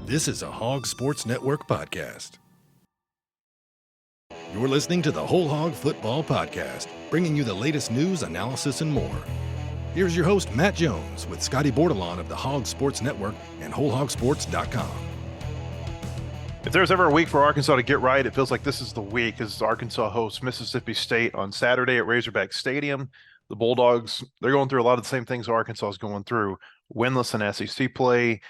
This is a Hog Sports Network podcast. You're listening to the Whole Hog Football Podcast, bringing you the latest news, analysis, and more. Here's your host, Matt Jones, with Scotty Bordelon of the Hog Sports Network and WholeHogSports.com. If there's ever a week for Arkansas to get right, it feels like this is the week as Arkansas hosts Mississippi State on Saturday at Razorback Stadium. The Bulldogs, they're going through a lot of the same things Arkansas is going through. Winless in SEC play,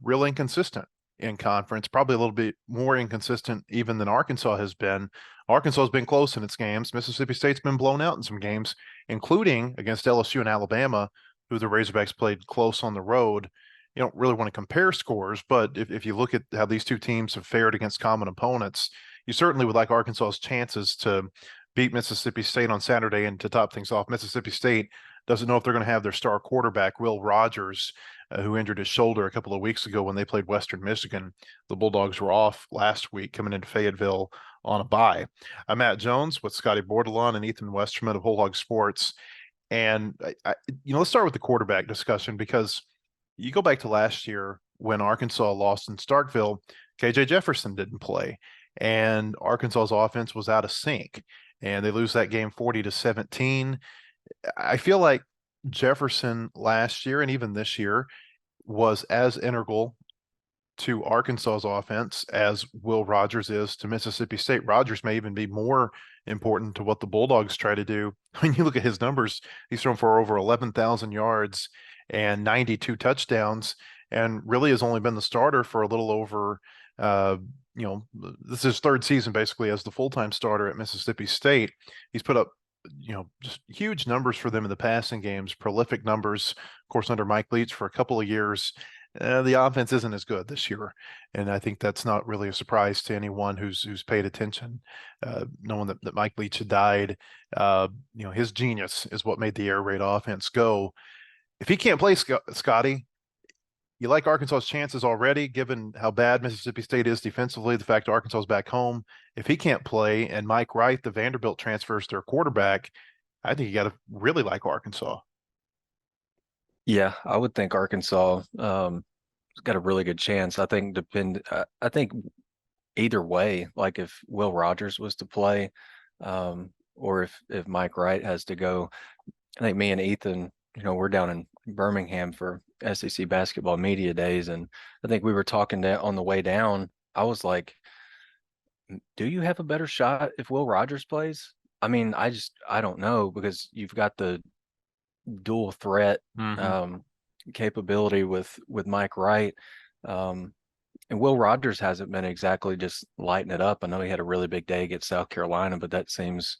real inconsistent in conference, probably a little bit more inconsistent even than Arkansas has been. Arkansas has been close in its games. Mississippi State's been blown out in some games, including against LSU and Alabama, who the Razorbacks played close on the road. You don't really want to compare scores, but if you look at how these two teams have fared against common opponents, you certainly would like Arkansas's chances to beat Mississippi State on Saturday. And to top things off, Mississippi State doesn't know if they're going to have their star quarterback, Will Rogers, who injured his shoulder a couple of weeks ago when they played Western Michigan. The Bulldogs were off last week coming into Fayetteville on a bye. I'm Matt Jones with Scotty Bordelon and Ethan Westerman of Whole Hog Sports. And, let's start with the quarterback discussion, because you go back to last year when Arkansas lost in Starkville, KJ Jefferson didn't play, and Arkansas's offense was out of sync, and they lose that game 40-17. I feel like Jefferson last year and even this year was as integral to Arkansas's offense as Will Rogers is to Mississippi State. Rogers may even be more important to what the Bulldogs try to do. When you look at his numbers, he's thrown for over 11,000 yards and 92 touchdowns, and really has only been the starter for a little over, this is his third season basically as the full-time starter at Mississippi State. He's put up just huge numbers for them in the passing games, prolific numbers, of course, under Mike Leach for a couple of years. The offense isn't as good this year, and I think that's not really a surprise to anyone who's paid attention, knowing that Mike Leach had died. His genius is what made the air raid offense go. If he can't play, Scotty, you like Arkansas's chances already, given how bad Mississippi State is defensively, the fact Arkansas is back home. If he can't play and Mike Wright, the Vanderbilt transfers their quarterback, I think you got to really like Arkansas. Yeah, I would think Arkansas got a really good chance. I think either way, like if Will Rogers was to play, or if Mike Wright has to go, I think me and Ethan, we're down in Birmingham for SEC basketball media days, and I think we were talking on the way down. I was like, do you have a better shot if Will Rogers plays? I mean, I don't know, because you've got the dual threat capability with Mike Wright, and Will Rogers hasn't been exactly just lighting it up. I know he had a really big day against South Carolina, but that seems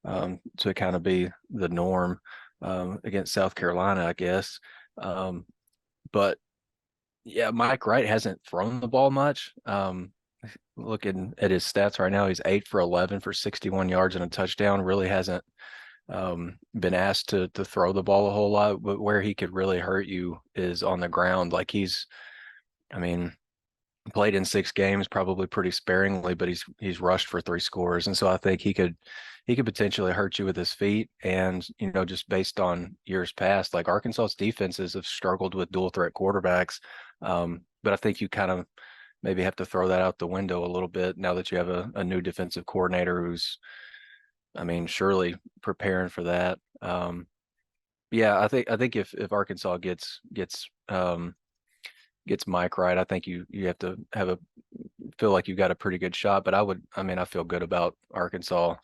to kind of be the norm against South Carolina, I guess. But yeah, Mike Wright hasn't thrown the ball much. Looking at his stats right now, he's 8 for 11 for 61 yards and a touchdown. Really hasn't been asked to throw the ball a whole lot, but where he could really hurt you is on the ground. Like played in 6 games, probably pretty sparingly, but he's rushed for 3 scores. And so I think he could potentially hurt you with his feet. And, just based on years past, like Arkansas's defenses have struggled with dual threat quarterbacks. But I think you kind of maybe have to throw that out the window a little bit now that you have a new defensive coordinator who's, surely preparing for that. Yeah, I think if Arkansas gets Mike Wright, I think you have to feel like you got a pretty good shot. But I feel good about Arkansas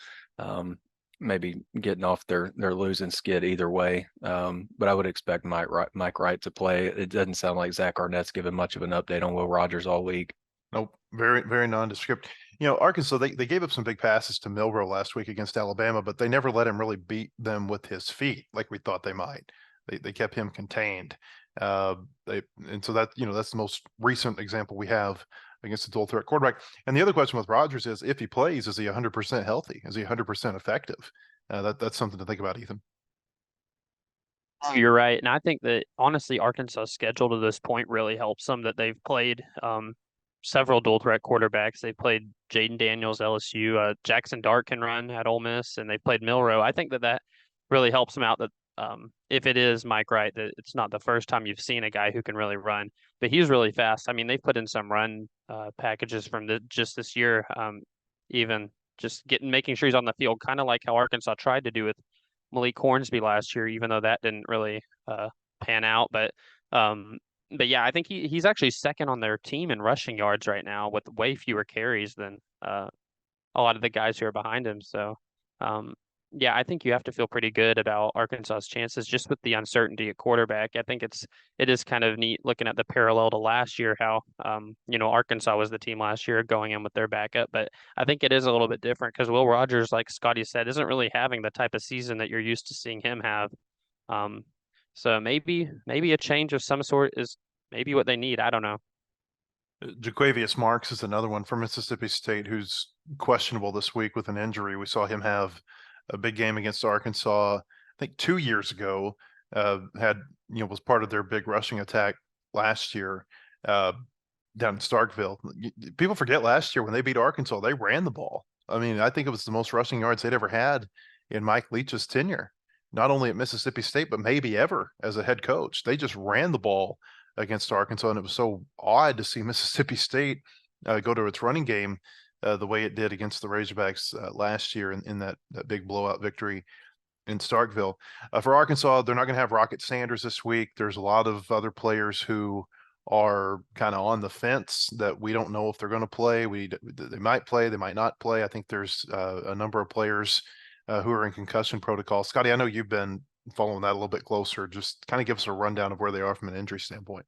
maybe getting off their losing skid either way. But I would expect Mike Wright to play. It doesn't sound like Zach Arnett's given much of an update on Will Rogers all week. Nope, very, very nondescript. Arkansas, they gave up some big passes to Milroe last week against Alabama, but they never let him really beat them with his feet like we thought they might. They kept him contained. So that's the most recent example we have against the dual threat quarterback. And the other question with Rogers is, if he plays, is he 100% healthy? Is he 100% effective? That's something to think about, Ethan. You're right. And I think that honestly, Arkansas' schedule to this point really helps them, that they've played several dual threat quarterbacks. They played Jaden Daniels, LSU, Jackson Dart can run at Ole Miss, and they played Milroe. I think that really helps them out, that if it is Mike Wright, that it's not the first time you've seen a guy who can really run, but he's really fast. I mean, they've put in some run packages from just this year, even just making sure he's on the field, kind of like how Arkansas tried to do with Malik Hornsby last year, even though that didn't really pan out. But yeah, I think he's actually second on their team in rushing yards right now with way fewer carries than a lot of the guys who are behind him. So, yeah, I think you have to feel pretty good about Arkansas's chances just with the uncertainty at quarterback. I think it is kind of neat looking at the parallel to last year, how Arkansas was the team last year going in with their backup, but I think it is a little bit different because Will Rogers, like Scotty said, isn't really having the type of season that you're used to seeing him have. So maybe a change of some sort is maybe what they need. I don't know. Jaquavius Marks is another one from Mississippi State who's questionable this week with an injury. We saw him have a big game against Arkansas, I think 2 years ago, was part of their big rushing attack last year down in Starkville. People forget last year when they beat Arkansas, they ran the ball. I mean, I think it was the most rushing yards they'd ever had in Mike Leach's tenure, not only at Mississippi State, but maybe ever as a head coach. They just ran the ball against Arkansas, and it was so odd to see Mississippi State go to its running game the way it did against the Razorbacks last year in that big blowout victory in Starkville. For Arkansas, they're not going to have Rocket Sanders this week. There's a lot of other players who are kind of on the fence that we don't know if they're going to play. They might play, they might not play. I think there's a number of players who are in concussion protocol. Scotty, I know you've been following that a little bit closer. Just kind of give us a rundown of where they are from an injury standpoint.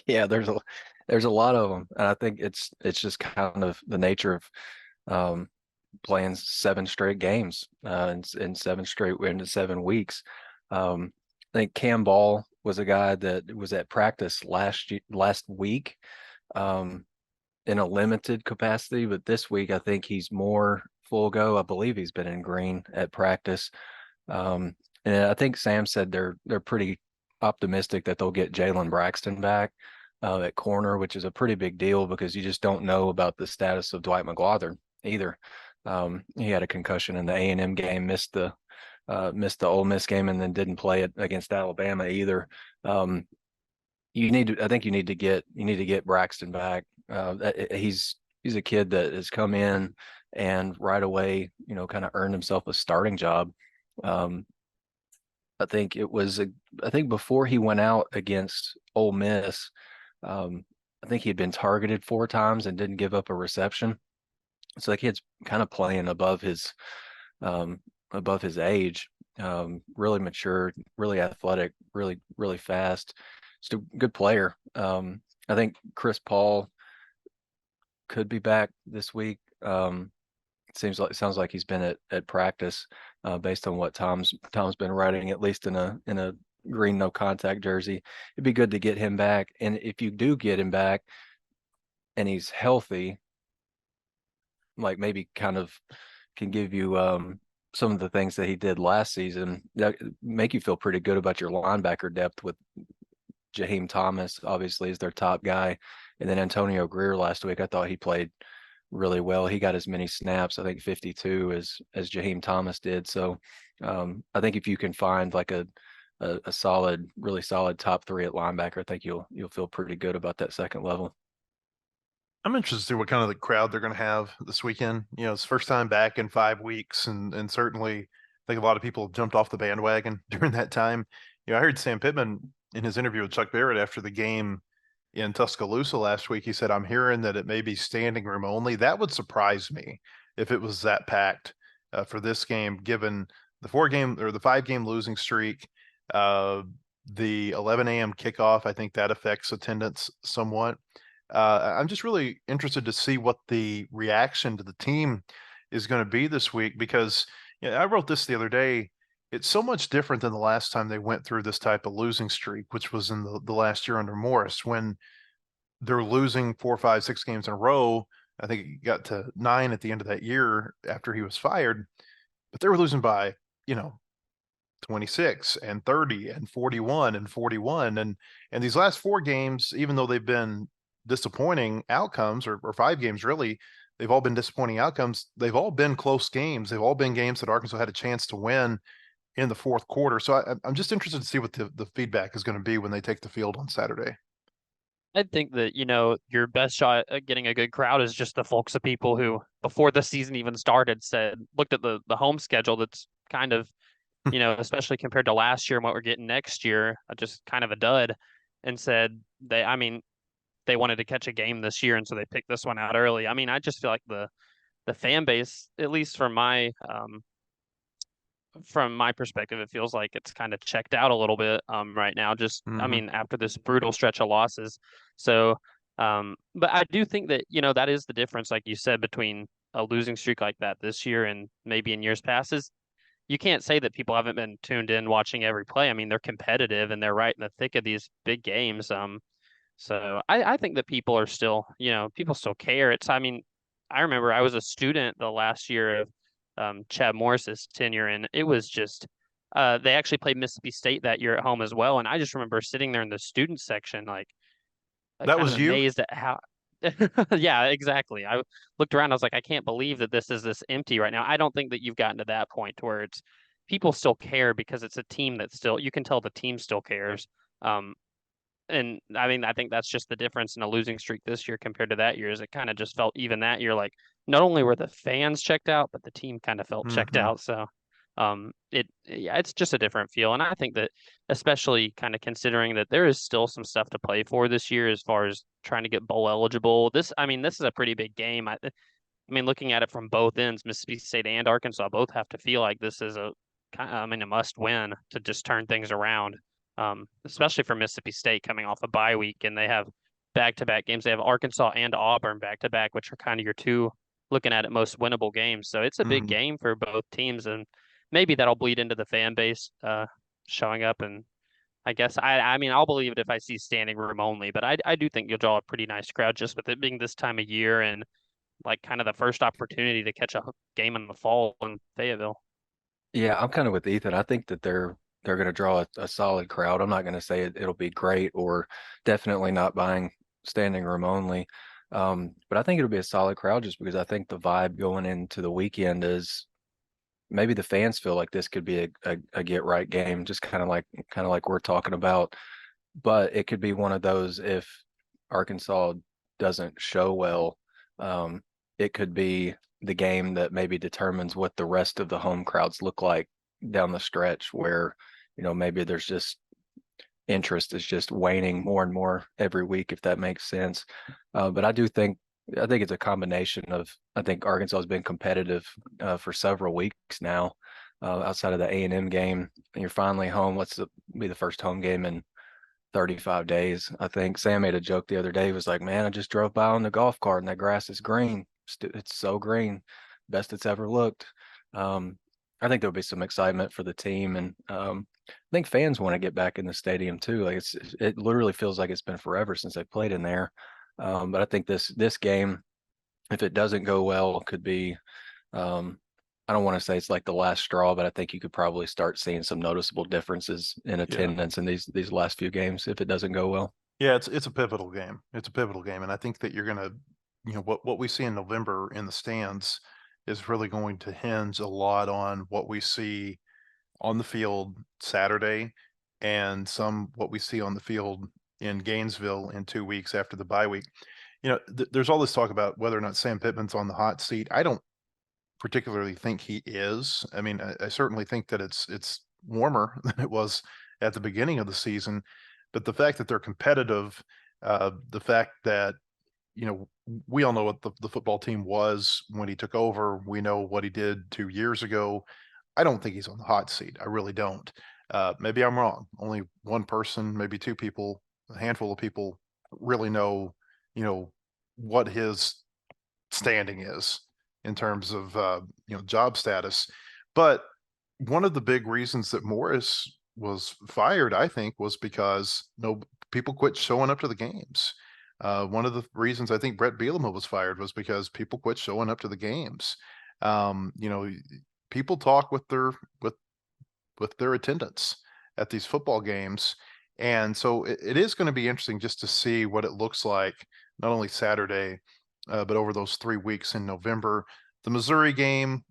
Yeah, there's a lot of them, and I think it's just kind of the nature of playing 7 straight games in 7 weeks. I think Cam Ball was a guy that was at practice last week in a limited capacity, but this week I think he's more full go. I believe he's been in green at practice. And I think Sam said they're pretty optimistic that they'll get Jalen Braxton back at corner, which is a pretty big deal because you just don't know about the status of Dwight McGlothern either. He had a concussion in the A&M game, missed the Ole Miss game, and then didn't play it against Alabama either. I think you need to get Braxton back. He's a kid that has come in and right away, kind of earned himself a starting job. I think before he went out against Ole Miss, I think he had been targeted 4 times and didn't give up a reception. So the kid's kind of playing above his age, really mature, really athletic, really, really fast. Just a good player. I think Chris Paul could be back this week. Sounds like he's been at practice, based on what Tom's been writing, at least in a green no contact jersey. It'd be good to get him back. And if you do get him back and he's healthy, like maybe kind of can give you some of the things that he did last season that make you feel pretty good about your linebacker depth, with Jaheim Thomas obviously is their top guy, and then Antonio Greer last week. I thought he played really well. He got as many snaps, I think 52 as Jaheim Thomas did. So I think if you can find like a solid, really solid top 3 at linebacker, I think you'll feel pretty good about that second level. I'm interested to see what kind of the crowd they're going to have this weekend. It's first time back in 5 weeks, and certainly I think a lot of people jumped off the bandwagon during that time. I heard Sam Pittman in his interview with Chuck Barrett after the game in Tuscaloosa last week. He said, "I'm hearing that it may be standing room only." That would surprise me if it was that packed for this game, given the 5-game losing streak, the 11 a.m. kickoff. I think that affects attendance somewhat. I'm just really interested to see what the reaction to the team is going to be this week, because I wrote this the other day. It's so much different than the last time they went through this type of losing streak, which was in the last year under Morris, when they're losing 4, 5, 6 games in a row. I think it got to 9 at the end of that year after he was fired, but they were losing by, 26 and 30 and 41 and 41. And these last 4 games, even though they've been disappointing outcomes, or 5 games really, they've all been disappointing outcomes. They've all been close games. They've all been games that Arkansas had a chance to win. in the fourth quarter. So I'm just interested to see what the feedback is going to be when they take the field on Saturday. I think that, your best shot at getting a good crowd is just the folks of people who, before the season even started, looked at the home schedule that's kind of, especially compared to last year and what we're getting next year, just kind of a dud, and said they wanted to catch a game this year, and so they picked this one out early. I mean, I just feel like the fan base, at least from my perspective, it feels like it's kind of checked out a little bit right now. Just, I mean, after this brutal stretch of losses. So, but I do think that, that is the difference, like you said, between a losing streak like that this year and maybe in years past is you can't say that people haven't been tuned in watching every play. I mean, they're competitive and they're right in the thick of these big games. So I think that people are still, people still care. I mean, I remember I was a student the last year of Chad Morris's tenure, and it was just they actually played Mississippi State that year at home as well. And I just remember sitting there in the student section, like That kind was of you? amazed at how. Yeah, exactly. I looked around. I was like, I can't believe that this is this empty right now. I don't think that you've gotten to that point to where it's people still care because it's a team that still you can tell the team still cares. Um, and I mean, I think that's just the difference in a losing streak this year compared to that year. Is it kind of just felt even that year like not only were the fans checked out, but the team kind of felt checked out. So, yeah, it's just a different feel. And I think that especially kind of considering that there is still some stuff to play for this year as far as trying to get bowl eligible. I mean, this is a pretty big game. I mean, looking at it from both ends, Mississippi State and Arkansas both have to feel like this is a must win to just turn things around. Especially for Mississippi State coming off a bye week, and they have back-to-back games. They have Arkansas and Auburn back-to-back, which are kind of your two, looking at it, most winnable games. So it's a big game for both teams, and maybe that'll bleed into the fan base showing up. And I guess I mean, I'll believe it if I see standing room only, but I do think you'll draw a pretty nice crowd just with it being this time of year and like kind of the first opportunity to catch a game in the fall in Fayetteville. Yeah, I'm kind of with Ethan. I think that they're going to draw a solid crowd. I'm not going to say it'll be great or definitely not buying standing room only. But I think it'll be a solid crowd just because I think the vibe going into the weekend is maybe the fans feel like this could be a get right game, just kind of like we're talking about. But it could be one of those if Arkansas doesn't show well, it could be the game that maybe determines what the rest of the home crowds look like down the stretch where, maybe there's just interest is just waning more and more every week, if that makes sense. But I think it's a combination of, I think Arkansas has been competitive for several weeks now, outside of the A&M game. And you're finally home. Let's be the first home game in 35 days. I think Sam made a joke the other day. He was like, man, I just drove by on the golf cart and that grass is green. It's so green, best it's ever looked. I think there'll be some excitement for the team, and I think fans want to get back in the stadium too. Like it literally feels like it's been forever since they played in there. But I think this game, if it doesn't go well, could be. I don't want to say it's like the last straw, but I think you could probably start seeing some noticeable differences in attendance in these last few games if it doesn't go well. Yeah, it's a pivotal game. It's a pivotal game, and I think that you're gonna, what we see in November in the stands is really going to hinge a lot on what we see on the field Saturday and what we see on the field in Gainesville in 2 weeks after the bye week. There's all this talk about whether or not Sam Pittman's on the hot seat. I don't particularly think he is. I mean, I certainly think that it's warmer than it was at the beginning of the season, but the fact that they're competitive, the fact that we all know what the football team was when he took over. We know what he did 2 years ago. I don't think he's on the hot seat. I really don't. Maybe I'm wrong. Only one person, maybe two people, a handful of people really know, what his standing is in terms of, job status. But one of the big reasons that Morris was fired, I think, was because people quit showing up to the games. One of the reasons I think Brett Bielema was fired was because people quit showing up to the games. People talk with their attendance at these football games, and so it is going to be interesting just to see what it looks like, not only Saturday, but over those 3 weeks in November. The Missouri game,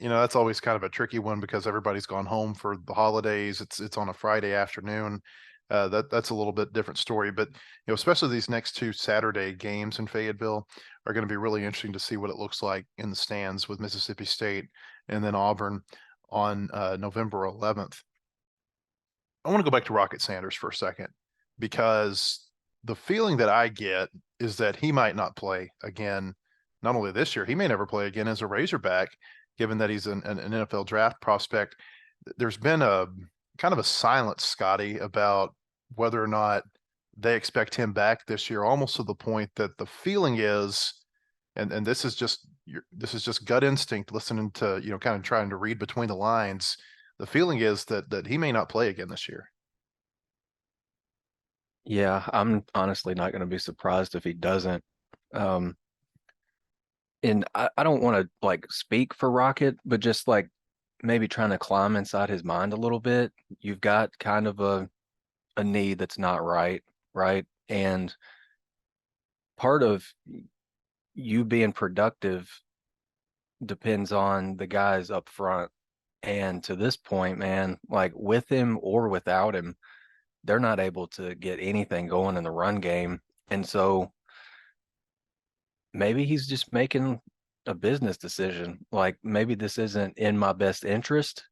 that's always kind of a tricky one because everybody's gone home for the holidays. It's on a Friday afternoon. That's a little bit different story, but especially these next two Saturday games in Fayetteville are going to be really interesting to see what it looks like in the stands with Mississippi State and then Auburn on November 11th. I want to go back to Rocket Sanders for a second because the feeling that I get is that he might not play again. Not only this year, he may never play again as a Razorback, given that he's an NFL draft prospect. There's been a kind of a silence, Scotty, about whether or not they expect him back this year, almost to the point that the feeling is, and this is just gut instinct, listening to, kind of trying to read between the lines. The feeling is that he may not play again this year. Yeah, I'm honestly not going to be surprised if he doesn't. And I don't want to like speak for Rocket, but just like maybe trying to climb inside his mind a little bit. You've got kind of a need that's not right, right? And part of you being productive depends on the guys up front. And to this point, man, like with him or without him, they're not able to get anything going in the run game. And so maybe he's just making a business decision. Like maybe this isn't in my best interest.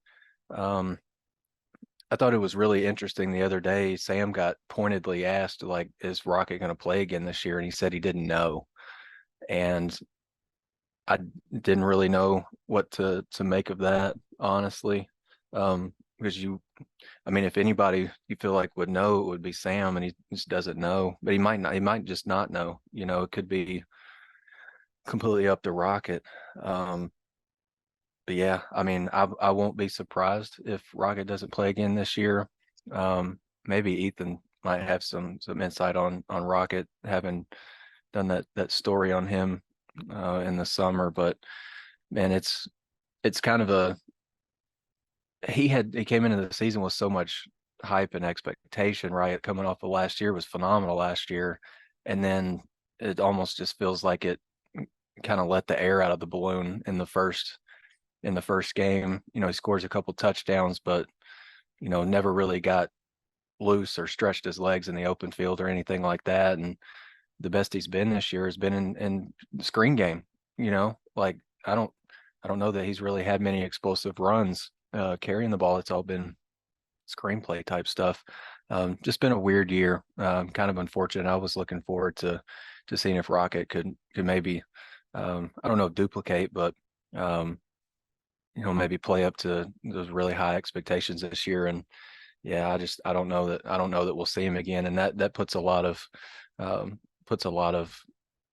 I thought it was really interesting the other day. Sam got pointedly asked, like, is Rocket going to play again this year? And he said he didn't know. And I didn't really know what to make of that, honestly. Because if anybody you feel like would know, it would be Sam, and he just doesn't know. But he might not. He might just not know. It could be completely up to Rocket. But yeah, I won't be surprised if Rocket doesn't play again this year. Maybe Ethan might have some insight on Rocket, having done that story on him in the summer. But man, it's kind of he came into the season with so much hype and expectation, right? Coming off of last year was phenomenal last year, and then it almost just feels like it kind of let the air out of the balloon in the first game. He scores a couple touchdowns, but never really got loose or stretched his legs in the open field or anything like that. And the best he's been this year has been in the screen game. Like I don't know that he's really had many explosive runs carrying the ball. It's all been screenplay type stuff. Just been a weird year. Kind of unfortunate. I was looking forward to seeing if Rocket could maybe I don't know, duplicate, but maybe play up to those really high expectations this year. And yeah, I don't know that we'll see him again. And that puts a lot of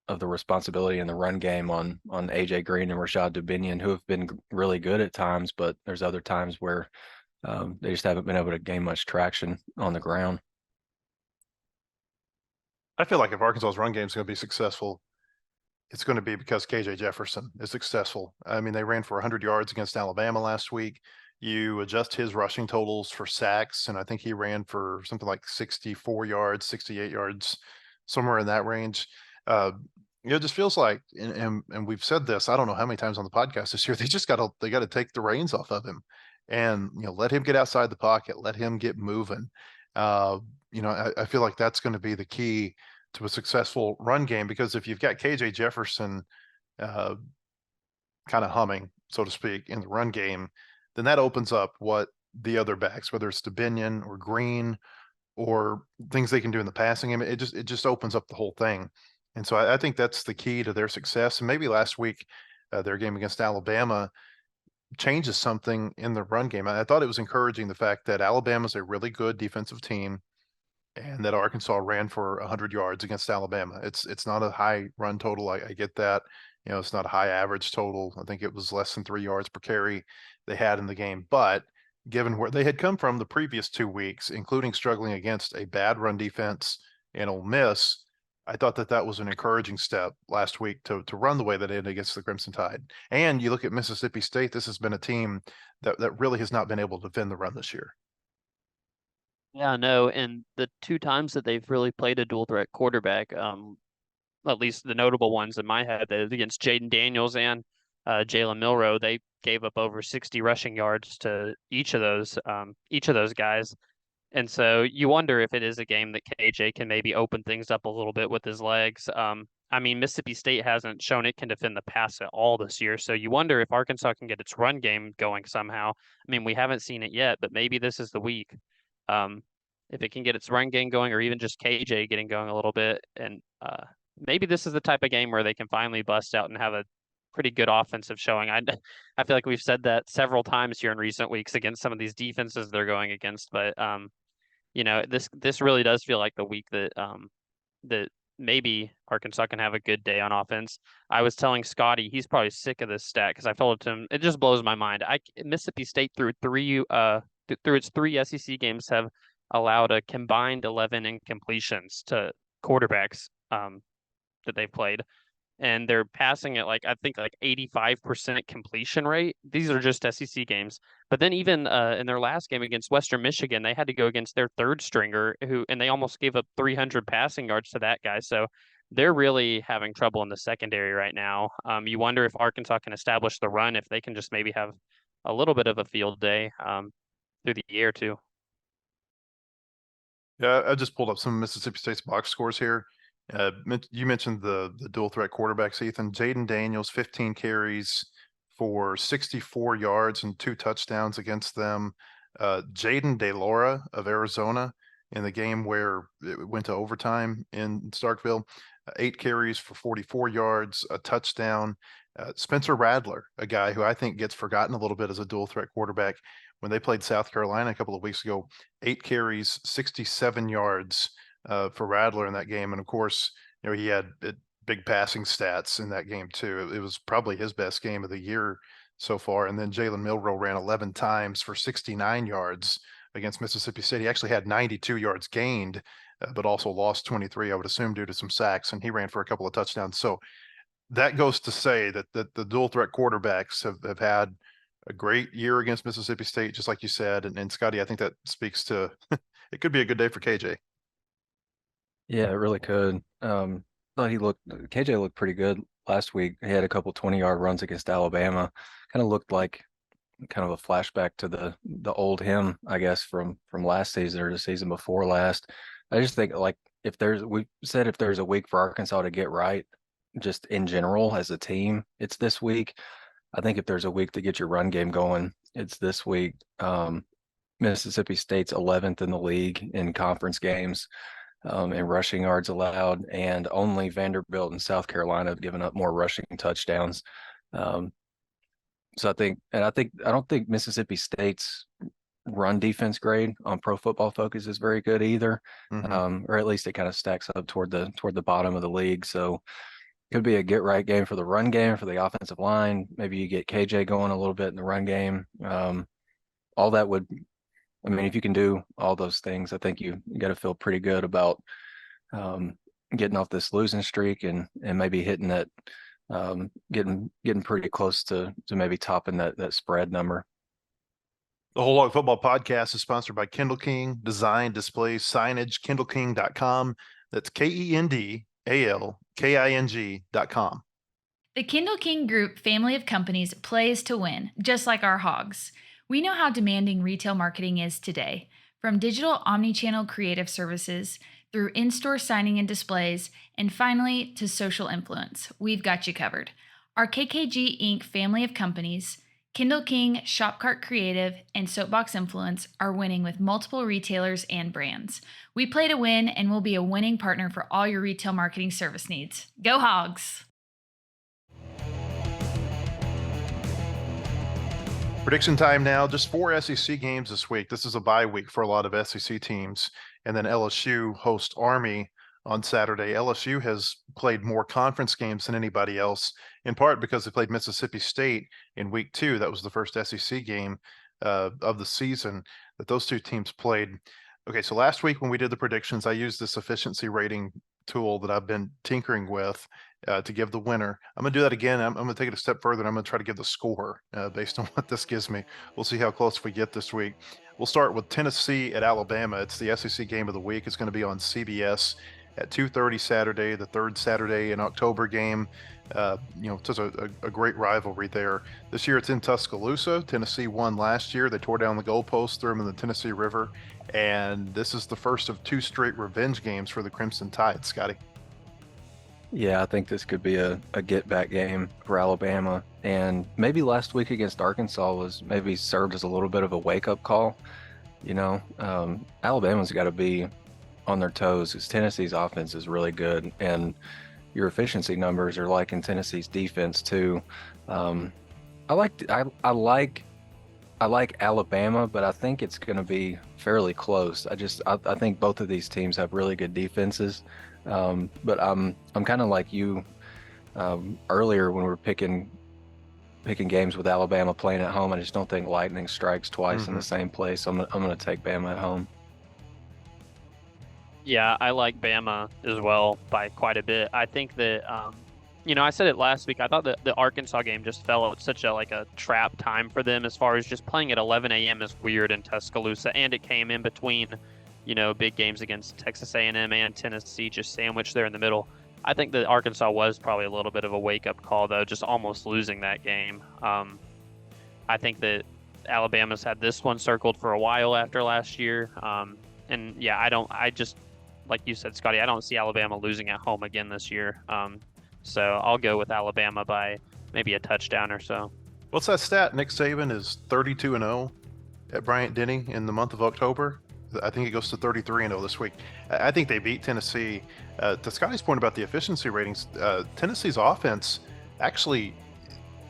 the responsibility in the run game on AJ Green and Rashad Dubinion, who have been really good at times, but there's other times where they just haven't been able to gain much traction on the ground. I feel like if Arkansas's run game is going to be successful, it's going to be because KJ Jefferson is successful. They ran for 100 yards against Alabama last week. You adjust his rushing totals for sacks, and I think he ran for something like 64 yards, 68 yards, somewhere in that range. It just feels like, and we've said this, I don't know how many times on the podcast this year, they got to take the reins off of him and, let him get outside the pocket, let him get moving. I feel like that's going to be the key to a successful run game, because if you've got KJ Jefferson kind of humming, so to speak, in the run game, then that opens up what the other backs, whether it's Dubinion or Green or things they can do in the passing game, it just opens up the whole thing. And so I think that's the key to their success. And maybe last week, their game against Alabama changes something in the run game. I thought it was encouraging, the fact that Alabama's a really good defensive team and that Arkansas ran for 100 yards against Alabama. It's not a high run total. I get that. It's not a high average total. I think it was less than 3 yards per carry they had in the game. But given where they had come from the previous 2 weeks, including struggling against a bad run defense in Ole Miss, I thought that was an encouraging step last week to run the way that it did against the Crimson Tide. And you look at Mississippi State, this has been a team that really has not been able to defend the run this year. Yeah, no, and the 2 times that they've really played a dual threat quarterback, at least the notable ones in my head, that is against Jaden Daniels and Jalen Milroe, they gave up over 60 rushing yards to each of those guys. And so you wonder if it is a game that KJ can maybe open things up a little bit with his legs. I mean, Mississippi State hasn't shown it can defend the pass at all this year. So you wonder if Arkansas can get its run game going somehow. I mean, we haven't seen it yet, but maybe this is the week. If it can get its run game going, or even just KJ getting going a little bit, and maybe this is the type of game where they can finally bust out and have a pretty good offensive showing. I feel like we've said that several times here in recent weeks against some of these defenses they're going against, but you know, this really does feel like the week that that maybe Arkansas can have a good day on offense. I was telling Scotty, he's probably sick of this stat because I told it to him. It just blows my mind. Mississippi State through its 3 SEC games have allowed a combined 11 incompletions to quarterbacks that they've played. And they're passing at I think 85% completion rate. These are just SEC games. But then even in their last game against Western Michigan, they had to go against their third stringer and they almost gave up 300 passing yards to that guy. So they're really having trouble in the secondary right now. You wonder if Arkansas can establish the run, if they can just maybe have a little bit of a field day through the year too. Yeah, I just pulled up some of Mississippi State's box scores here. You mentioned the dual threat quarterbacks, Ethan. Jaden Daniels, 15 carries for 64 yards and 2 touchdowns against them. Jaden DeLaura of Arizona in the game where it went to overtime in Starkville, 8 carries for 44 yards, a touchdown. Spencer Radler, a guy who I think gets forgotten a little bit as a dual threat quarterback. When they played South Carolina a couple of weeks ago, 8 carries, 67 yards for Radler in that game. And of course, you know, he had big passing stats in that game too. It was probably his best game of the year so far. And then Jalen Milroe ran 11 times for 69 yards against Mississippi State. He actually had 92 yards gained, but also lost 23, I would assume, due to some sacks. And he ran for a couple of touchdowns. So that goes to say that the dual threat quarterbacks have had a great year against Mississippi State, just like you said. And Scotty, I think that speaks to it could be a good day for KJ. Yeah, it really could. Thought KJ looked pretty good last week. He had a couple 20-yard runs against Alabama. Kind of looked like kind of a flashback to the old him, I guess, from last season or the season before last. I just think if there's a week for Arkansas to get right, just in general as a team, it's this week. I think if there's a week to get your run game going, it's this week. Mississippi State's 11th in the league in conference games in rushing yards allowed, and only Vanderbilt and South Carolina have given up more rushing touchdowns. So I don't think Mississippi State's run defense grade on Pro Football Focus is very good either, or at least it kind of stacks up toward the bottom of the league. So could be a get right game for the run game, for the offensive line. Maybe you get KJ going a little bit in the run game. All that would, I mean, if you can do all those things, I think you got to feel pretty good about getting off this losing streak and maybe hitting that, getting pretty close to maybe topping that spread number. The Whole Hog Football Podcast is sponsored by Kindle King Design, Display, Signage, KindleKing.com. That's KENDALKING.com. The Kindle King Group family of companies plays to win, just like our hogs. We know how demanding retail marketing is today. From digital omnichannel creative services, through in-store signing and displays, and finally to social influence, we've got you covered. Our KKG Inc. family of companies, Kindle King, Shopcart Creative, and Soapbox Influence are winning with multiple retailers and brands. We play to win and will be a winning partner for all your retail marketing service needs. Go Hogs! Prediction time now. Just 4 SEC games this week. This is a bye week for a lot of SEC teams. And then LSU hosts Army on Saturday. LSU has played more conference games than anybody else, in part because they played Mississippi State in week 2. That was the first SEC game of the season that those two teams played. Okay, so last week when we did the predictions, I used this efficiency rating tool that I've been tinkering with to give the winner. I'm going to do that again. I'm going to take it a step further, and I'm going to try to give the score based on what this gives me. We'll see how close we get this week. We'll start with Tennessee at Alabama. It's the SEC game of the week. It's going to be on CBS. at 2:30 Saturday, the third Saturday in October game. Just a great rivalry there. This year it's in Tuscaloosa. Tennessee won last year. They tore down the goalpost, threw them in the Tennessee River, and this is the first of 2 straight revenge games for the Crimson Tide. Scotty. Yeah, I think this could be a get back game for Alabama. And maybe last week against Arkansas was maybe served as a little bit of a wake up call. Alabama's got to be on their toes because Tennessee's offense is really good, and your efficiency numbers are like in Tennessee's defense too. I like Alabama, but I think it's going to be fairly close. I think both of these teams have really good defenses. But I'm kind of like you earlier when we were picking games with Alabama playing at home. I just don't think lightning strikes twice in the same place. I'm going to take Bama at home. Yeah, I like Bama as well by quite a bit. I think that, I said it last week. I thought that the Arkansas game just fell at such a trap time for them as far as just playing at 11 a.m. is weird in Tuscaloosa, and it came in between, big games against Texas A&M and Tennessee, just sandwiched there in the middle. I think that Arkansas was probably a little bit of a wake-up call, though, just almost losing that game. I think that Alabama's had this one circled for a while after last year. Like you said, Scotty, I don't see Alabama losing at home again this year. So I'll go with Alabama by maybe a touchdown or so. What's that stat? Nick Saban is 32-0 at Bryant-Denny in the month of October. I think it goes to 33-0 this week. I think they beat Tennessee. To Scotty's point about the efficiency ratings, Tennessee's offense actually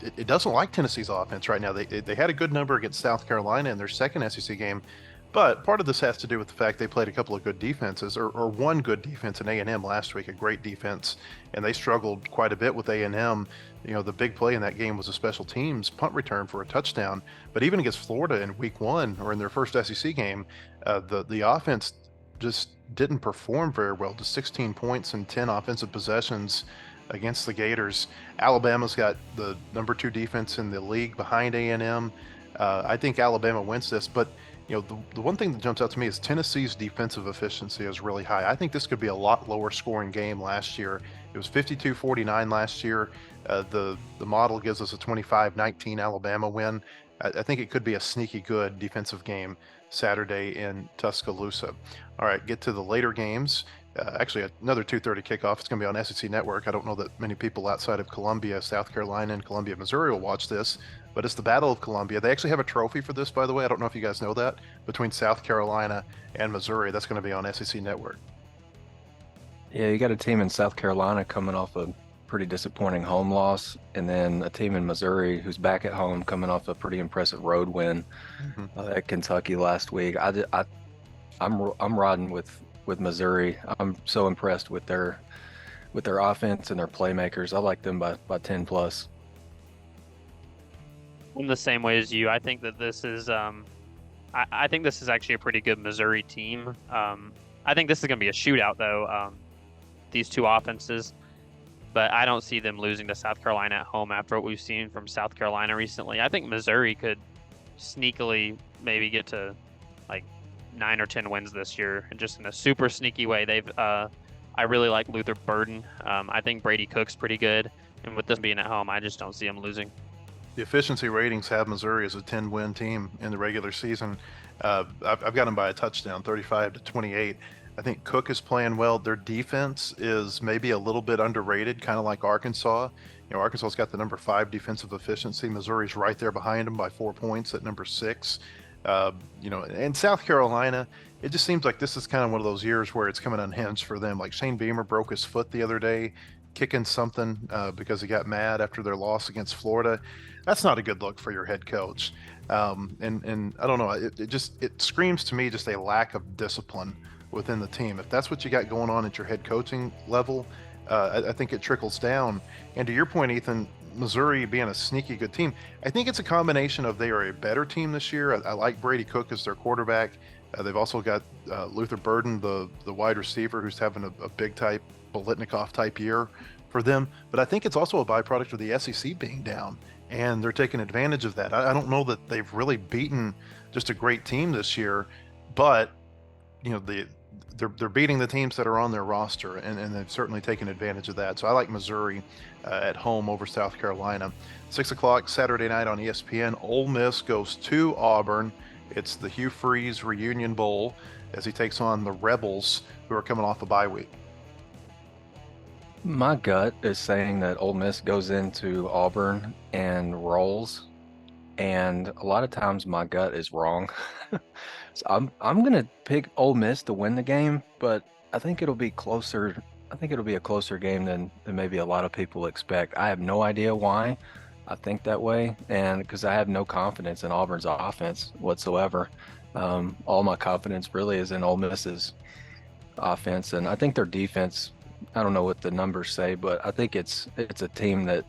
it doesn't like Tennessee's offense right now. They had a good number against South Carolina in their second SEC game, but part of this has to do with the fact they played a couple of good defenses, or one good defense in A&M last week, a great defense, and they struggled quite a bit with A&M. The big play in that game was a special teams punt return for a touchdown. But even against Florida in week 1, or in their first SEC game, the offense just didn't perform very well. Just 16 points and 10 offensive possessions against the Gators. Alabama's got the number 2 defense in the league behind A&M. I think Alabama wins this, but the one thing that jumps out to me is Tennessee's defensive efficiency is really high. I think this could be a lot lower scoring game last year. It was 52-49 last year. The model gives us a 25-19 Alabama win. I think it could be a sneaky good defensive game Saturday in Tuscaloosa. All right, get to the later games. Actually, another 2:30 kickoff. It's going to be on SEC Network. I don't know that many people outside of Columbia, South Carolina, and Columbia, Missouri will watch this, but it's the Battle of Columbia. They actually have a trophy for this, by the way. I don't know if you guys know that. Between South Carolina and Missouri, that's going to be on SEC Network. Yeah, you got a team in South Carolina coming off a pretty disappointing home loss, and then a team in Missouri who's back at home coming off a pretty impressive road win at Kentucky last week. I'm riding with Missouri. I'm so impressed with their offense and their playmakers. I like them by 10 plus. In the same way as you, I think that this is I think this is actually a pretty good Missouri team. I think this is going to be a shootout, though. These two offenses, but I don't see them losing to South Carolina at home after what we've seen from South Carolina recently. I think Missouri could sneakily maybe get to 9 or 10 wins this year, and just in a super sneaky way. I really like Luther Burden. I think Brady Cook's pretty good, and with this being at home, I just don't see them losing. The efficiency ratings have Missouri as a 10-win team in the regular season. I've got them by a touchdown, 35-28. I think Cook is playing well. Their defense is maybe a little bit underrated, kind of like Arkansas. Arkansas's got the number 5 defensive efficiency. Missouri's right there behind them by 4 points at number 6. And South Carolina, it just seems like this is kind of one of those years where it's coming unhinged for them. Like Shane Beamer broke his foot the other day, kicking something because he got mad after their loss against Florida. That's not a good look for your head coach. And I don't know, it screams to me just a lack of discipline within the team. If that's what you got going on at your head coaching level, I think it trickles down. And to your point, Ethan, Missouri being a sneaky good team, I think it's a combination of they are a better team this year. I like Brady Cook as their quarterback. They've also got Luther Burden, the wide receiver, who's having a big type Bolitnikoff type year for them. But I think it's also a byproduct of the SEC being down, and they're taking advantage of that. I don't know that they've really beaten just a great team this year, but the they're beating the teams that are on their roster, and they've certainly taken advantage of that. So I like Missouri at home over South Carolina. 6 o'clock Saturday night on ESPN. Ole Miss goes to Auburn. It's the Hugh Freeze Reunion Bowl as he takes on the Rebels, who are coming off a bye week. My gut is saying that Ole Miss goes into Auburn and rolls, and a lot of times my gut is wrong. So I'm gonna pick Ole Miss to win the game, but I think it'll be closer. I think it'll be a closer game than maybe a lot of people expect. I have no idea why I think that way, and because I have no confidence in Auburn's offense whatsoever. All my confidence really is in Ole Miss's offense, and I think their defense. I don't know what the numbers say, but I think it's a team that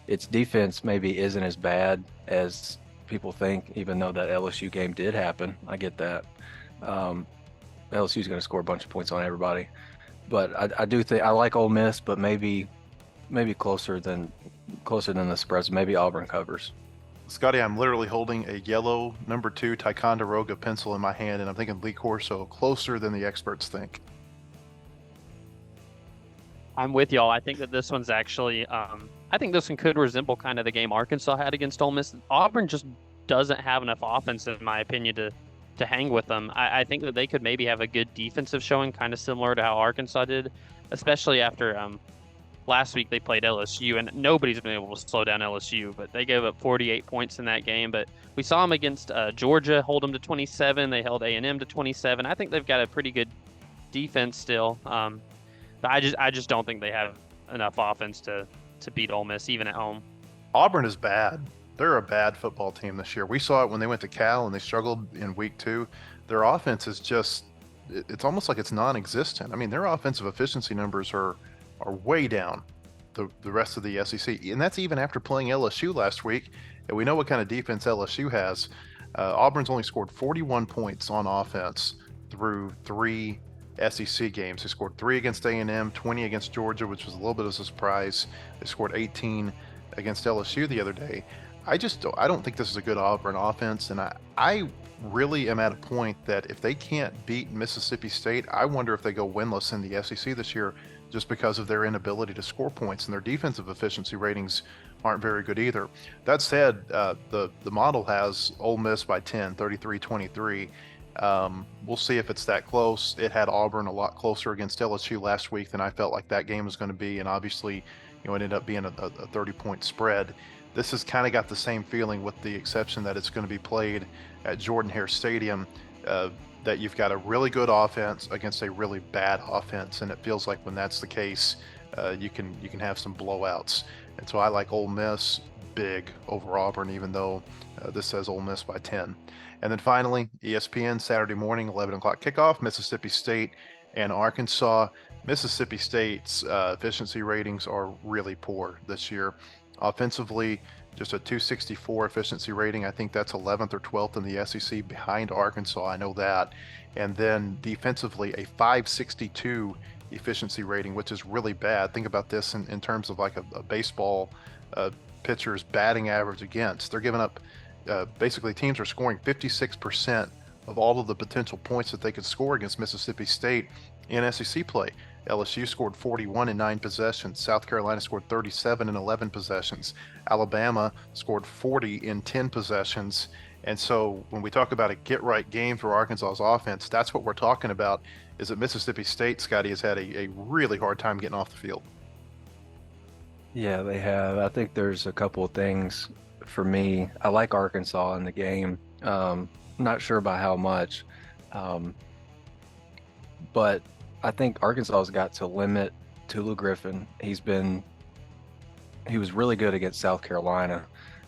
its defense maybe isn't as bad as people think, even though that LSU game did happen. I get that. LSU's going to score a bunch of points on everybody, but I do think I like Ole Miss, but maybe closer than the spreads. Maybe Auburn covers. Scotty, I'm literally holding a yellow number 2 Ticonderoga pencil in my hand, and I'm thinking Lee Corso closer than the experts think. I'm with y'all. I think that this one's actually, I think this one could resemble kind of the game Arkansas had against Ole Miss. Auburn just doesn't have enough offense, in my opinion, to hang with them. I think that they could maybe have a good defensive showing, kind of similar to how Arkansas did, especially after last week they played LSU, and nobody's been able to slow down LSU, but they gave up 48 points in that game. But we saw them against Georgia, hold them to 27. They held A&M to 27. I think they've got a pretty good defense still. But I just don't think they have enough offense to beat Ole Miss, even at home. Auburn is bad. They're a bad football team this year. We saw it when they went to Cal and they struggled in week 2. Their offense is just, it's almost like it's non-existent. I mean, their offensive efficiency numbers are way down the rest of the SEC. And that's even after playing LSU last week. And we know what kind of defense LSU has. Auburn's only scored 41 points on offense through 3 SEC games. They scored 3 against A&M, 20 against Georgia, which was a little bit of a surprise. They scored 18 against LSU the other day. I don't think this is a good Auburn offense, and I really am at a point that if they can't beat Mississippi State, I wonder if they go winless in the SEC this year just because of their inability to score points, and their defensive efficiency ratings aren't very good either. That said, the model has Ole Miss by 10, 33-23. We'll see if it's that close. It had Auburn a lot closer against LSU last week than I felt like that game was going to be, and obviously, it ended up being a 30-point spread. This has kind of got the same feeling, with the exception that it's going to be played at Jordan-Hare Stadium, that you've got a really good offense against a really bad offense, and it feels like when that's the case, you can have some blowouts. And so I like Ole Miss big over Auburn, even though this says Ole Miss by 10. And then finally, ESPN Saturday morning, 11 o'clock kickoff, Mississippi State and Arkansas. Mississippi State's efficiency ratings are really poor this year. Offensively, just a 264 efficiency rating. I think that's 11th or 12th in the SEC, behind Arkansas. I know that. And then defensively, a 562 efficiency rating, which is really bad. Think about this in terms of like a baseball pitcher's batting average against. They're giving up, basically teams are scoring 56% of all of the potential points that they could score against Mississippi State in SEC play. LSU scored 41 in 9 possessions. South Carolina scored 37 in 11 possessions. Alabama scored 40 in 10 possessions. And so when we talk about a get-right game for Arkansas's offense, that's what we're talking about, is that Mississippi State, Scotty, has had a really hard time getting off the field. Yeah, they have. I think there's a couple of things for me. I like Arkansas in the game. Not sure by how much. But I think Arkansas's got to limit Tulu Griffin. He was really good against South Carolina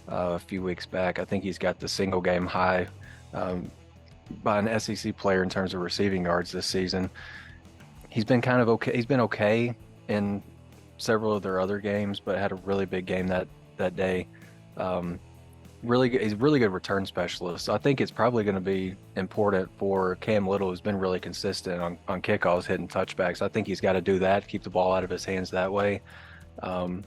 a few weeks back. I think he's got the single game high by an SEC player in terms of receiving yards this season. He's been kind of okay. He's been okay in several of their other games, but had a really big game that day. Really good. He's a really good return specialist. So I think it's probably going to be important for Cam Little, who's been really consistent on kickoffs, hitting touchbacks. I think he's got to do that, keep the ball out of his hands that way. And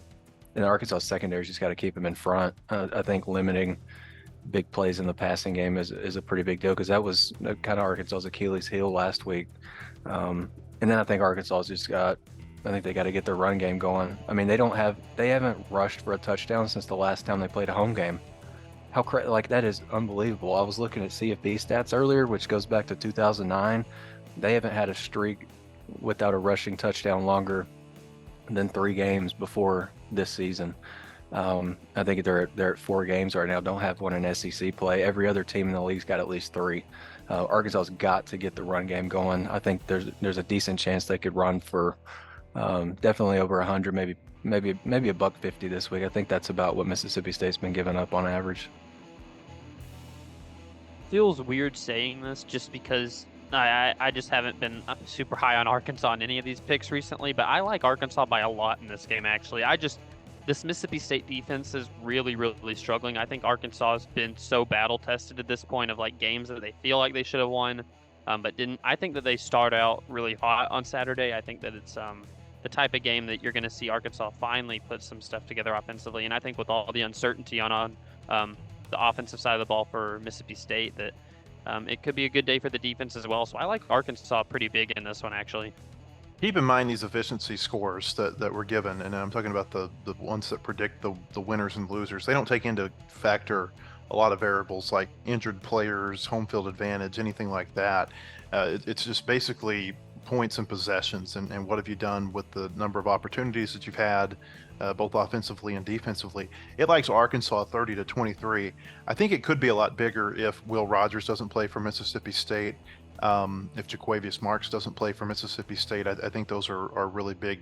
Arkansas secondary's just got to keep him in front. I think limiting big plays in the passing game is a pretty big deal, because that was kind of Arkansas's Achilles heel last week. And then I think Arkansas's just got, I think they got to get their run game going. I mean, they haven't rushed for a touchdown since the last time they played a home game. Like that is unbelievable. I was looking at CFB stats earlier, which goes back to 2009. They haven't had a streak without a rushing touchdown longer than 3 games before this season. I think they're at 4 games right now, don't have one in SEC play. Every other team in the league's got at least 3. Arkansas's got to get the run game going. I think there's a decent chance they could run for definitely over 100, maybe $150 this week. I think that's about what Mississippi State's been giving up on average. Feels weird saying this just because I just haven't been super high on Arkansas in any of these picks recently, but I like Arkansas by a lot in this game, actually. This Mississippi State defense is really, really struggling. I think Arkansas has been so battle tested at this point of like games that they feel like they should have won, but didn't. I think that they start out really hot on Saturday. I think that it's the type of game that you're going to see Arkansas finally put some stuff together offensively. And I think with all the uncertainty on the offensive side of the ball for Mississippi State, that it could be a good day for the defense as well. So I like Arkansas pretty big in this one, actually. Keep in mind these efficiency scores that were given, and I'm talking about the ones that predict the winners and losers. They don't take into factor a lot of variables like injured players, home field advantage, anything like that. It's just basically points and possessions, and what have you done with the number of opportunities that you've had, both offensively and defensively. It likes Arkansas 30-23. I think it could be a lot bigger if Will Rogers doesn't play for Mississippi State. If Jaquavius Marks doesn't play for Mississippi State, I think those are really big,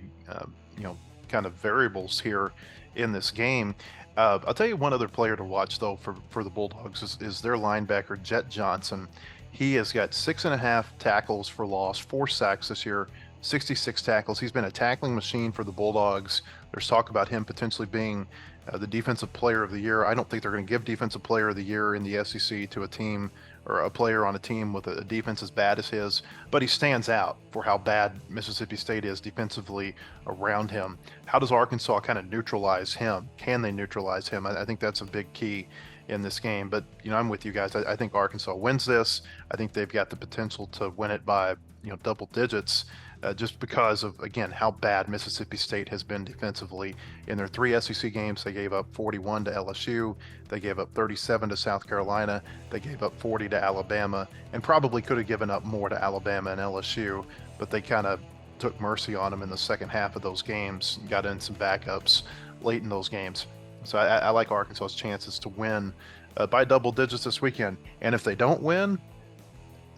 kind of variables here in this game. I'll tell you one other player to watch though for the Bulldogs is their linebacker Jet Johnson. He has got 6.5 tackles for loss, 4 sacks this year, 66 tackles. He's been a tackling machine for the Bulldogs. There's talk about him potentially being the defensive player of the year. I don't think they're going to give defensive player of the year in the SEC to a team or a player on a team with a defense as bad as his, but he stands out for how bad Mississippi State is defensively around him. How does Arkansas kind of neutralize him? Can they neutralize him? I think that's a big key in this game. But, I'm with you guys. I think Arkansas wins this. I think they've got the potential to win it by, double digits. Just because of, again, how bad Mississippi State has been defensively. In their 3 SEC games, they gave up 41 to LSU. They gave up 37 to South Carolina. They gave up 40 to Alabama, and probably could have given up more to Alabama and LSU, but they kind of took mercy on them in the second half of those games, got in some backups late in those games. So I like Arkansas's chances to win by double digits this weekend. And if they don't win,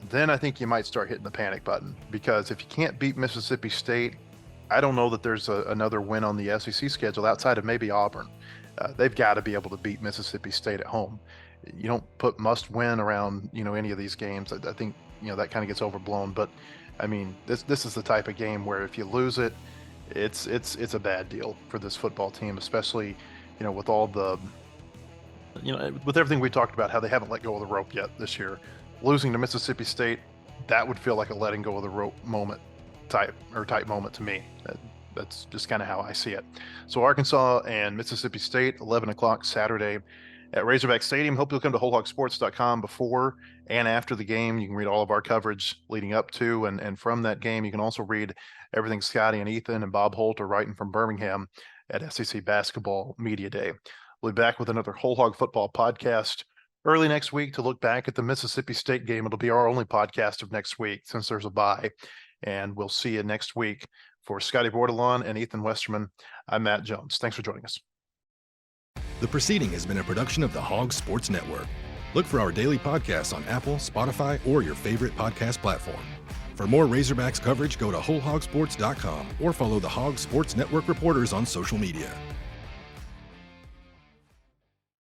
then I think you might start hitting the panic button, because if you can't beat Mississippi State, I don't know that there's another win on the SEC schedule outside of maybe Auburn. They've got to be able to beat Mississippi State at home. You don't put must win around, any of these games. I think, that kind of gets overblown. But I mean, this is the type of game where if you lose it, it's a bad deal for this football team, especially, with all the, with everything we talked about, how they haven't let go of the rope yet this year. Losing to Mississippi State, that would feel like a letting go of the rope moment type moment to me. That's just kind of how I see it. So Arkansas and Mississippi State, 11 o'clock Saturday at Razorback Stadium. Hope you'll come to wholehogsports.com before and after the game. You can read all of our coverage leading up to and from that game. You can also read everything Scotty and Ethan and Bob Holt are writing from Birmingham at SEC Basketball Media Day. We'll be back with another Whole Hog Football podcast early next week to look back at the Mississippi State game. It'll be our only podcast of next week since there's a bye. And we'll see you next week. For Scotty Bordelon and Ethan Westerman, I'm Matt Jones. Thanks for joining us. The proceeding has been a production of the Hog Sports Network. Look for our daily podcasts on Apple, Spotify, or your favorite podcast platform. For more Razorbacks coverage, go to wholehogsports.com or follow the Hog Sports Network reporters on social media.